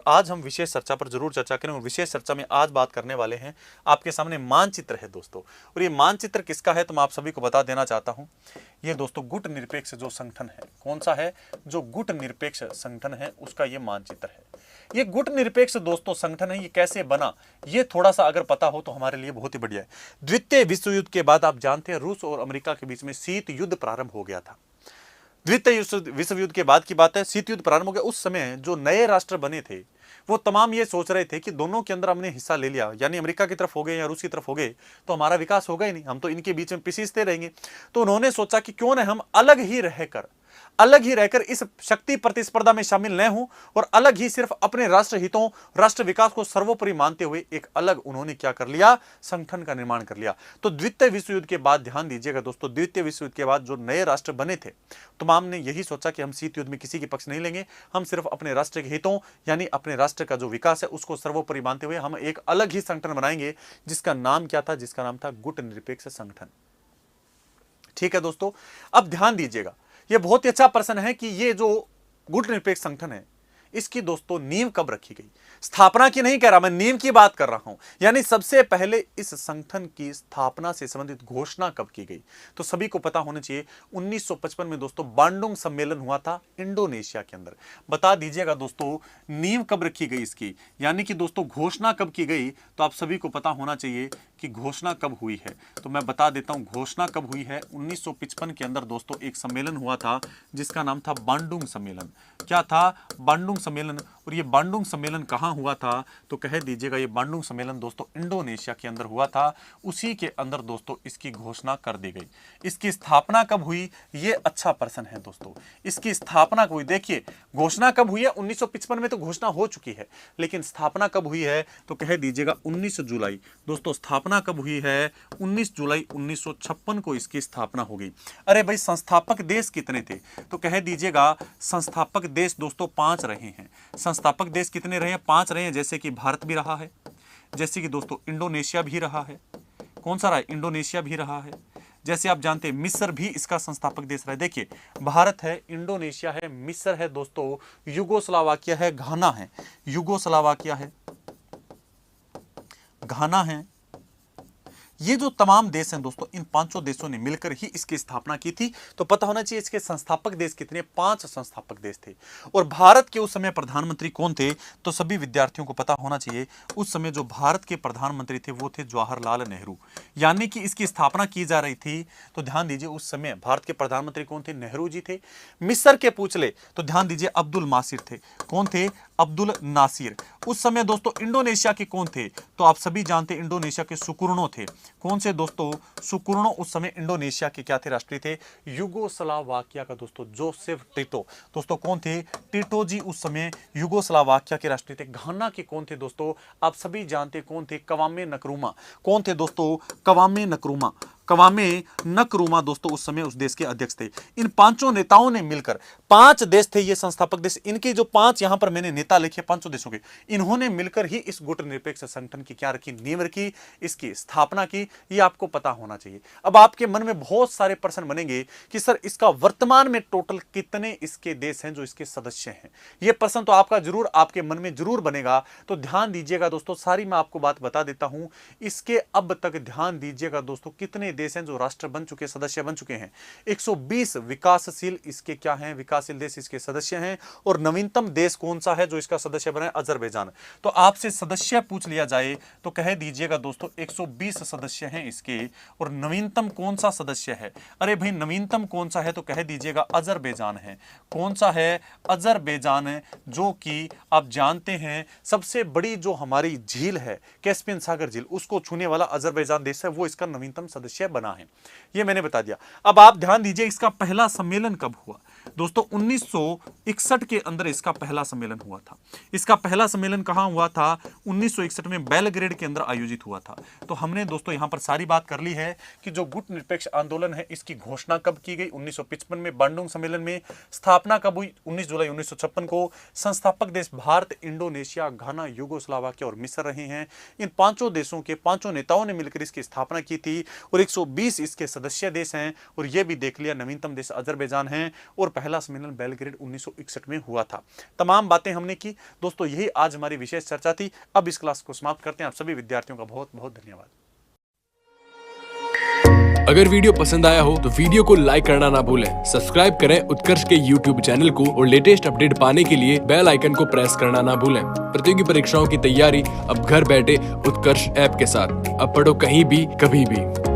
आज हम विशेष चर्चा पर जरूर चर्चा करें। विशेष चर्चा में आज बात करने वाले हैं, आपके सामने मानचित्र है दोस्तों। और ये मानचित्र किसका है तो मैं आप सभी को बता देना चाहता हूं। ये दोस्तों गुट निरपेक्ष जो संगठन है, कौन सा है, जो गुट निरपेक्ष संगठन है उसका ये मानचित्र है। ये गुट निरपेक्ष दोस्तों संगठन है, ये कैसे बना ये थोड़ा सा अगर पता हो तो हमारे लिए बहुत ही बढ़िया है। द्वितीय विश्व युद्ध के बाद आप जानते हैं रूस और अमेरिका के बीच में शीत युद्ध प्रारंभ हो गया था। द्वितीय विश्व युद्ध के बाद की बात है, शीत युद्ध प्रारंभ हो गया। उस समय जो नए राष्ट्र बने थे वो तमाम ये सोच रहे थे कि दोनों के अंदर हमने हिस्सा ले लिया, यानी अमेरिका की तरफ हो गए या रूस की तरफ हो गए तो हमारा विकास होगा ही नहीं, हम तो इनके बीच में पिसीजते रहेंगे। तो उन्होंने सोचा कि क्यों न हम अलग ही रहकर इस शक्ति प्रतिस्पर्धा में शामिल न हों और अलग ही सिर्फ अपने राष्ट्र हितों, राष्ट्र विकास को सर्वोपरि मानते हुए एक अलग उन्होंने क्या कर लिया, संगठन का निर्माण कर लिया। तो द्वितीय विश्व युद्ध के बाद ध्यान दीजिएगा दोस्तों, द्वितीय विश्व युद्ध के बाद जो नए राष्ट्र बने थे तमाम ने यही सोचा कि हम शीत युद्ध में किसी के पक्ष नहीं लेंगे, हम सिर्फ अपने राष्ट्र के हितों यानी अपने राष्ट्र का जो विकास है उसको सर्वोपरि मानते हुए हम एक अलग ही संगठन बनाएंगे, जिसका नाम क्या था, जिसका नाम था गुट निरपेक्ष संगठन। ठीक है दोस्तों, अब ध्यान दीजिएगा, यह बहुत ही अच्छा प्रश्न है कि ये जो गुट निरपेक्ष संगठन है इसकी दोस्तों नींव कब रखी गई। स्थापना की नहीं कह रहा मैं, नींव की बात कर रहा हूं। यानी सबसे पहले इस संगठन की स्थापना से संबंधित घोषणा कब की गई तो सभी को पता होना चाहिए। 1955 में दोस्तों बांडुंग सम्मेलन हुआ था इंडोनेशिया के अंदर। बता दीजिएगा दोस्तों नींव कब रखी गई इसकी, यानी कि दोस्तों घोषणा कब की गई तो आप सभी को पता होना चाहिए कि घोषणा कब हुई है। तो मैं बता देता हूं घोषणा कब हुई है। 1955 के अंदर दोस्तों एक सम्मेलन हुआ था जिसका नाम था बांडुंग सम्मेलन। क्या था, बांडुंग सम्मेलन। और ये बांडुंग सम्मेलन कहां हुआ था तो कह दीजिएगा ये बांडुंग सम्मेलन दोस्तों इंडोनेशिया के अंदर हुआ था। उसी के अंदर दोस्तों इसकी घोषणा कर दी गई। इसकी स्थापना कब हुई ये अच्छा प्रश्न है दोस्तों। इसकी स्थापना कब हुई, देखिए घोषणा कब हुई है, 1955 में तो घोषणा हो चुकी है, लेकिन स्थापना कब हुई है तो कह दीजिएगा 19 जुलाई। दोस्तों स्थापना कब हुई है, 19 जुलाई 1956 को इसकी स्थापना हो गई। अरे भाई संस्थापक देश कितने थे तो कह दीजिएगा संस्थापक देश दोस्तों 5 रहे हैं। संस्थापक देश कितने रहे हैं, 5 रहे हैं। जैसे कि भारत भी रहा है, जैसे कि दोस्तों इंडोनेशिया भी रहा है। कौन सा रहा है, इंडोनेशिया भी रहा है। जैसे आप जानते हैं मिस्र भी इसका संस्थापक देश रहा है। देखिए भारत है, इंडोनेशिया है, मिस्र है दोस्तों, युगोस्लावाकिया है, घाना है, युगोस्लावाकिया है, घाना है। ये जो तमाम देश हैं दोस्तों, इन 5 देशों ने मिलकर ही इसकी स्थापना की थी। तो पता होना चाहिए इसके संस्थापक देश कितने, 5 संस्थापक देश थे। और भारत के उस समय प्रधानमंत्री कौन थे तो सभी विद्यार्थियों को पता होना चाहिए उस समय जो भारत के प्रधानमंत्री थे वो थे जवाहरलाल नेहरू। यानी कि इसकी स्थापना की जा रही थी तो ध्यान दीजिए उस समय भारत के प्रधानमंत्री कौन थे, नेहरू जी थे। मिस्र के पूछ ले तो ध्यान दीजिए अब्दुल नासिर थे। कौन थे, अब्दुल नासिर। उस समय दोस्तों इंडोनेशिया के कौन थे तो आप सभी जानते हैं इंडोनेशिया के सुकुर्णो थे। कौन से दोस्तों, सुकुर्णो उस समय इंडोनेशिया के क्या थे, राष्ट्रीय थे। युगोस्लावाकिया का दोस्तों जोसेफ टिटो। दोस्तों कौन थे, टिटो जी उस समय युगोस्लावाकिया के राष्ट्रीय थे। घाना के कौन थे दोस्तों, आप सभी जानते कौन थे, कवामे नक्रूमा। कौन थे दोस्तों, कवामे नक्रूमा। कवामे नक्रूमा दोस्तों उस समय उस देश के अध्यक्ष थे। इन 5 नेताओं ने मिलकर, 5 देश थे ये संस्थापक देश, इनके जो 5 यहां पर मैंने नेता लिखे 5 देशों के, इन्होंने मिलकर ही इस गुट निरपेक्ष संगठन की क्या रखी, नींव रखी, इसकी स्थापना की। ये आपको पता होना चाहिए। अब आपके मन में बहुत सारे प्रश्न बनेंगे कि सर इसका वर्तमान में टोटल कितने इसके देश हैं जो इसके सदस्य हैं। ये प्रश्न तो आपका जरूर आपके मन में जरूर बनेगा। तो ध्यान दीजिएगा दोस्तों, सारी मैं आपको बात बता देता हूं। इसके अब तक ध्यान दीजिएगा दोस्तों कितने देश हैं जो राष्ट्र बन चुके, सदस्य बन चुके हैं। 120 विकासशील इसके क्या हैं, विकासशील देश इसके सदस्य हैं। और नवीनतम देश कौन सा है जो इसका सदस्य बना है, अजरबैजान। तो आपसे सदस्य पूछ लिया जाए तो कह दीजिएगा दोस्तों 120 सदस्य हैं इसके। और नवीनतम कौन सा सदस्य है, अरे भाई नवीनतम कौन सा है तो कह दीजिएगा अजरबैजान है। कौन सा है, अजरबैजान है, जो कि आप जानते हैं सबसे बड़ी जो हमारी झील है कैस्पियन सागर झील, उसको छूने वाला अजरबैजान देश है, वो इसका नवीनतम सदस्य बना है। ये मैंने बता दिया। अब आप ध्यान दीजिए इसका पहला सम्मेलन कब हुआ दोस्तों, 1961 के अंदर इसका पहला सम्मेलन हुआ था। इसका पहला सम्मेलन कहां हुआ था, 1961 में बेलग्रेड के अंदर आयोजित हुआ था। तो हमने दोस्तों यहां पर सारी बात कर ली है कि जो गुट निरपेक्ष आंदोलन है इसकी घोषणा कब की गई, 1955 में बांडुंग सम्मेलन में। स्थापना कब हुई, 19 जुलाई 1956 को। संस्थापक देश भारत, इंडोनेशिया, घाना, युगोस्लावाकिया और मिस्र रहे हैं। इन 5 देशों के 5 नेताओं ने मिलकर इसकी स्थापना की थी। और 120 इसके सदस्य देश हैं और यह भी देख लिया नवीनतम देश अजरबैजान है और पहला सम्मेलन बेलग्रेड 1961 में हुआ था। तमाम बातें हमने की दोस्तों, यही आज हमारी विशेष चर्चा थी। अब इस क्लास को समाप्त करते हैं। आप सभी विद्यार्थियों का बहुत बहुत धन्यवाद। अगर वीडियो पसंद आया हो तो वीडियो को लाइक करना ना भूलें, सब्सक्राइब करें उत्कर्ष के YouTube चैनल को और लेटेस्ट अपडेट पाने के लिए बेल आइकन को प्रेस करना ना भूलें। प्रतियोगी परीक्षाओं की तैयारी अब घर बैठे उत्कर्ष ऐप के साथ। अब पढ़ो कहीं भी कभी भी।